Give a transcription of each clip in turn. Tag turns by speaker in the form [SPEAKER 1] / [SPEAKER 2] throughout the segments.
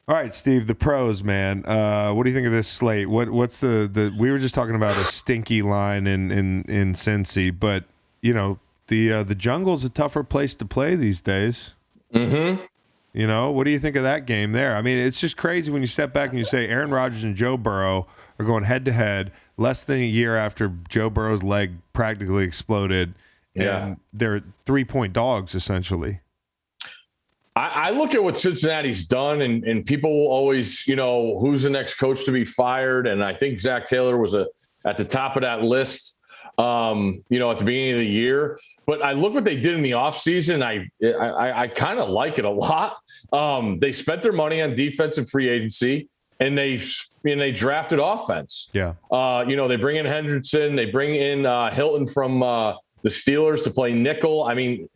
[SPEAKER 1] All right, Steve, the pros, man. What do you think of this slate? What's the we were just talking about a stinky line in Cincy, but the jungle's a tougher place to play these days.
[SPEAKER 2] Mm-hmm.
[SPEAKER 1] What do you think of that game there? I mean, it's just crazy when you step back and you say Aaron Rodgers and Joe Burrow are going head to head less than a year after Joe Burrow's leg practically exploded, and they're 3-point dogs essentially.
[SPEAKER 2] I look at what Cincinnati's done, and people will always, who's the next coach to be fired? And I think Zach Taylor was at the top of that list, at the beginning of the year. But I look what they did in the offseason. I kind of like it a lot. They spent their money on defense and free agency, and they drafted offense.
[SPEAKER 1] Yeah.
[SPEAKER 2] They bring in Hendrickson. They bring in Hilton from the Steelers to play nickel. I mean,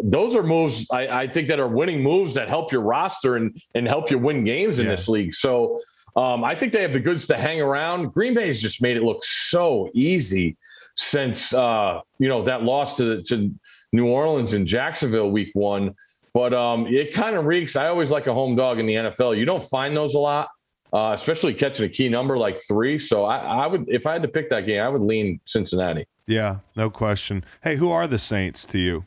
[SPEAKER 2] those are moves I think that are winning moves that help your roster and help you win games in this league. So I think they have the goods to hang around. Green Bay's just made it look so easy since that loss to New Orleans and Jacksonville week 1. But it kind of reeks. I always like a home dog in the NFL. You don't find those a lot, especially catching a key number like 3. So I would, if I had to pick that game, I would lean Cincinnati.
[SPEAKER 1] Yeah, no question. Hey, who are the Saints to you?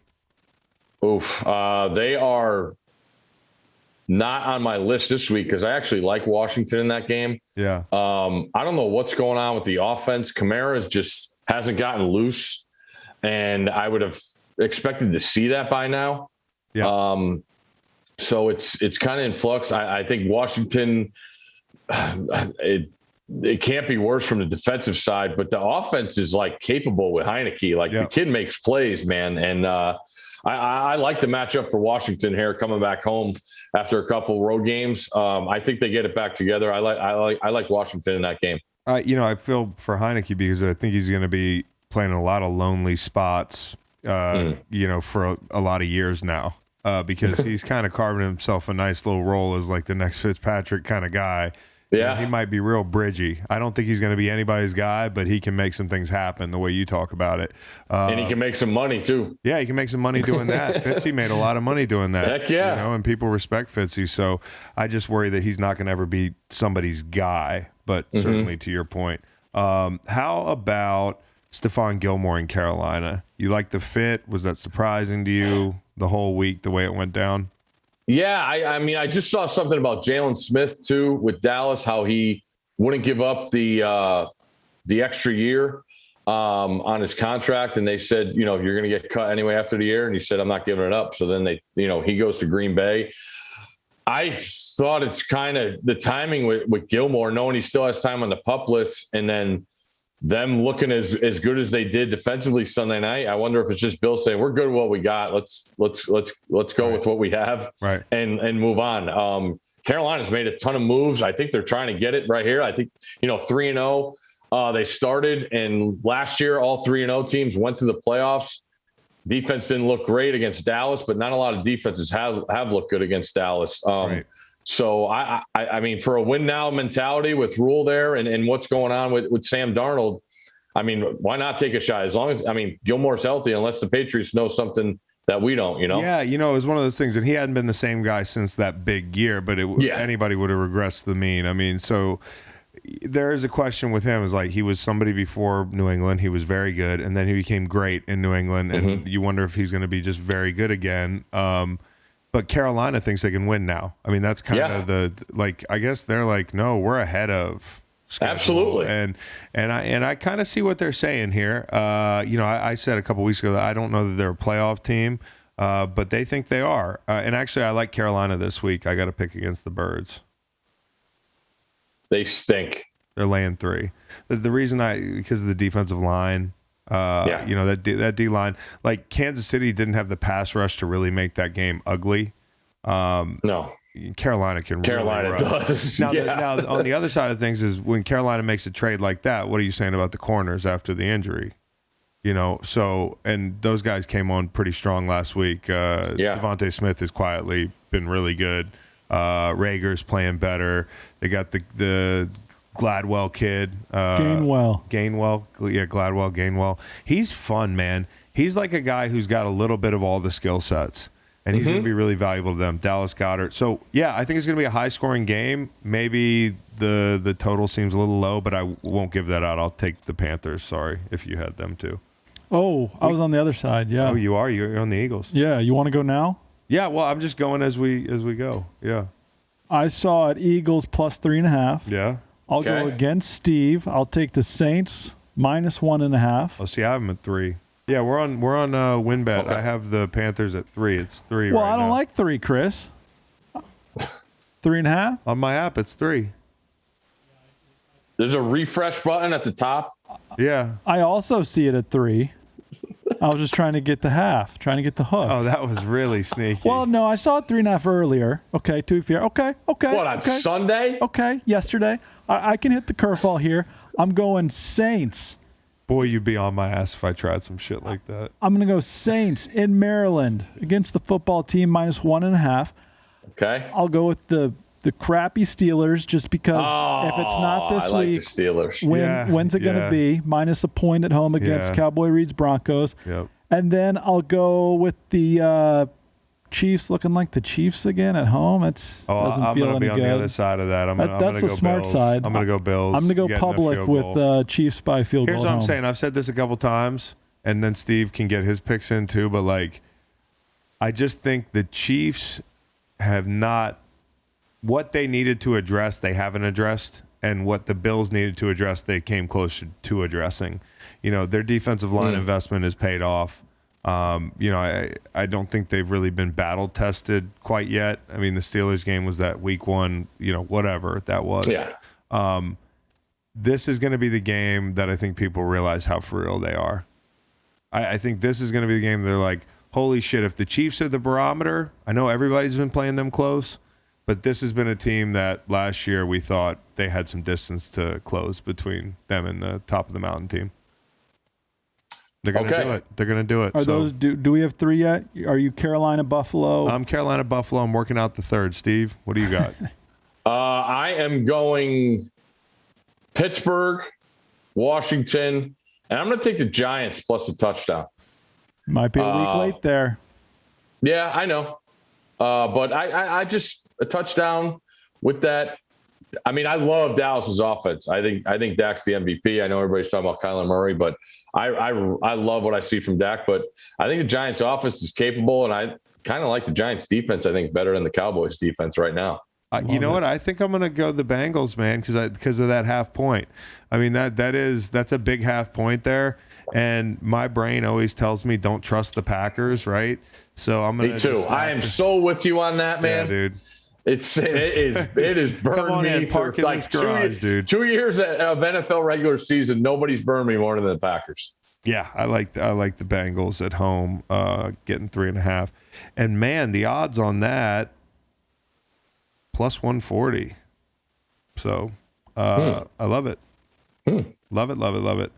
[SPEAKER 2] Oof. They are not on my list this week because I actually like Washington in that game.
[SPEAKER 1] Yeah.
[SPEAKER 2] I don't know what's going on with the offense. Kamara just hasn't gotten loose, and I would have expected to see that by now.
[SPEAKER 1] Yeah.
[SPEAKER 2] So it's kind of in flux. I think Washington, it can't be worse from the defensive side, but the offense is like capable with Heineke. Like the kid makes plays, man. And I like the matchup for Washington here coming back home after a couple road games. I think they get it back together. I like Washington in that game.
[SPEAKER 1] I feel for Heineke because I think he's going to be playing a lot of lonely spots, for a lot of years now, because he's kind of carving himself a nice little role as like the next Fitzpatrick kind of guy. Yeah, he might be real bridgy. I don't think he's going to be anybody's guy, but he can make some things happen the way you talk about it.
[SPEAKER 2] And he can make some money too.
[SPEAKER 1] Yeah, he can make some money doing that. Fitzy made a lot of money doing that.
[SPEAKER 2] Heck yeah.
[SPEAKER 1] And people respect Fitzy. So I just worry that he's not going to ever be somebody's guy, but certainly to your point. How about Stephon Gilmore in Carolina? You like the fit? Was that surprising to you the whole week, the way it went down?
[SPEAKER 2] Yeah, I mean, I just saw something about Jalen Smith too with Dallas, how he wouldn't give up the extra year on his contract, and they said, you're going to get cut anyway after the year, and he said, I'm not giving it up. So then he goes to Green Bay. I thought it's kind of the timing with Gilmore, knowing he still has time on the PUP list, and then them looking as good as they did defensively Sunday night. I wonder if it's just Bill saying we're good with what we got. Let's go with what we have, and move on. Carolina's made a ton of moves. I think they're trying to get it right here. I think 3-0. They started, and last year all 3-0 teams went to the playoffs. Defense didn't look great against Dallas, but not a lot of defenses have looked good against Dallas. So I mean, for a win now mentality with Rule there and what's going on with Sam Darnold, I mean, why not take a shot? As long as, Gilmore's healthy, unless the Patriots know something that we don't, Yeah,
[SPEAKER 1] it was one of those things, and he hadn't been the same guy since that big year, but anybody would have regressed the mean. I mean, so there is a question with him, is like he was somebody before New England. He was very good, and then he became great in New England, and you wonder if he's going to be just very good again. But Carolina thinks they can win now. I mean, that's kind of I guess they're like, no, we're ahead of schedule.
[SPEAKER 2] Absolutely.
[SPEAKER 1] And I kind of see what they're saying here. I said a couple weeks ago that I don't know that they're a playoff team, but they think they are. And actually, I like Carolina this week. I got to pick against the Birds.
[SPEAKER 2] They stink.
[SPEAKER 1] They're laying 3. The reason because of the defensive line. That D line, like Kansas City didn't have the pass rush to really make that game ugly.
[SPEAKER 2] No,
[SPEAKER 1] Carolina can.
[SPEAKER 2] Carolina
[SPEAKER 1] really
[SPEAKER 2] does.
[SPEAKER 1] Now, on the other side of things is when Carolina makes a trade like that, what are you saying about the corners after the injury? So and those guys came on pretty strong last week. Devontae Smith has quietly been really good. Rager's playing better. They got the Gladwell kid. Gainwell. Yeah, Gainwell. He's fun, man. He's like a guy who's got a little bit of all the skill sets. and he's going to be really valuable to them. Dallas Goedert. So, yeah, I think it's going to be a high-scoring game. Maybe the total seems a little low, but I won't give that out. I'll take the Panthers. Sorry if you had them too.
[SPEAKER 3] Oh, I was on the other side. Yeah.
[SPEAKER 1] Oh, you are? You're on the Eagles.
[SPEAKER 3] Yeah. You want to go now?
[SPEAKER 1] Yeah, well, I'm just going as we go. Yeah.
[SPEAKER 3] I saw it Eagles plus 3.5.
[SPEAKER 1] Yeah.
[SPEAKER 3] I'll go against Steve. I'll take the Saints minus 1.5.
[SPEAKER 1] Oh, see, I have them at 3. Yeah, we're on WinBet. Okay. I have the Panthers at 3. It's 3
[SPEAKER 3] well,
[SPEAKER 1] right now.
[SPEAKER 3] I don't like 3, Chris. 3.5?
[SPEAKER 1] On my app, it's 3.
[SPEAKER 2] There's a refresh button at the top.
[SPEAKER 1] Yeah.
[SPEAKER 3] I also see it at 3. I was just trying to get the half, trying to get the hook.
[SPEAKER 1] Oh, that was really sneaky.
[SPEAKER 3] Well, no, I saw it 3.5 earlier. Okay, to be fair. Okay.
[SPEAKER 2] What, on Sunday?
[SPEAKER 3] Okay, yesterday. I can hit the curveball here. I'm going Saints.
[SPEAKER 1] Boy, you'd be on my ass if I tried some shit like that.
[SPEAKER 3] I'm going to go Saints in Maryland against the football team minus 1.5.
[SPEAKER 2] Okay.
[SPEAKER 3] I'll go with the crappy Steelers just because if it's not this week,
[SPEAKER 2] the Steelers.
[SPEAKER 3] When's it going to be? Minus a point at home against Cowboy Reed's Broncos.
[SPEAKER 1] Yep.
[SPEAKER 3] And then I'll go with the Chiefs looking like the Chiefs again at home. Doesn't feel any good.
[SPEAKER 1] I'm going to be on the other side of that.
[SPEAKER 3] That's the smart
[SPEAKER 1] Bills.
[SPEAKER 3] side.
[SPEAKER 1] I'm going to go Bills.
[SPEAKER 3] I'm going to go public with Chiefs by field goal.
[SPEAKER 1] Here's what I'm saying. I've said this a couple times, and then Steve can get his picks in too, but like, I just think the Chiefs have not what they needed to address, they haven't addressed, and what the Bills needed to address, they came close to addressing. You know, their defensive line investment has paid off. You know, I don't think they've really been battle tested quite yet. I mean, the Steelers game was that week 1, you know, whatever that was.
[SPEAKER 2] Yeah.
[SPEAKER 1] This is going to be the game that I think people realize how for real they are. I think this is going to be the game they're like, holy shit, if the Chiefs are the barometer, I know everybody's been playing them close, but this has been a team that last year we thought they had some distance to close between them and the top of the mountain team. They're going to do it. They're going to do it.
[SPEAKER 3] Are those do we have 3 yet? Are you Carolina, Buffalo?
[SPEAKER 1] I'm Carolina, Buffalo. I'm working out the third. Steve, what do you got?
[SPEAKER 2] I am going Pittsburgh, Washington, and I'm going to take the Giants plus a touchdown.
[SPEAKER 3] Might be a week late there.
[SPEAKER 2] Yeah, I know. But I just a touchdown with that. I mean, I love Dallas's offense. I think Dak's the MVP. I know everybody's talking about Kyler Murray, but I love what I see from Dak. But I think the Giants' offense is capable, and I kind of like the Giants' defense. I think better than the Cowboys' defense right now.
[SPEAKER 1] You know what? I think I'm going to go the Bengals, man, because of that half point. I mean that's a big half point there, and my brain always tells me don't trust the Packers, right? So I'm going to.
[SPEAKER 2] Me too. I am so with you on that, man.
[SPEAKER 1] Yeah, dude.
[SPEAKER 2] It is burned me for like
[SPEAKER 1] garage,
[SPEAKER 2] 2 years of NFL regular season. Nobody's burned me more than the Packers.
[SPEAKER 1] Yeah, I like the Bengals at home, getting 3.5, and man, the odds on that plus 140. So I love it. Love it.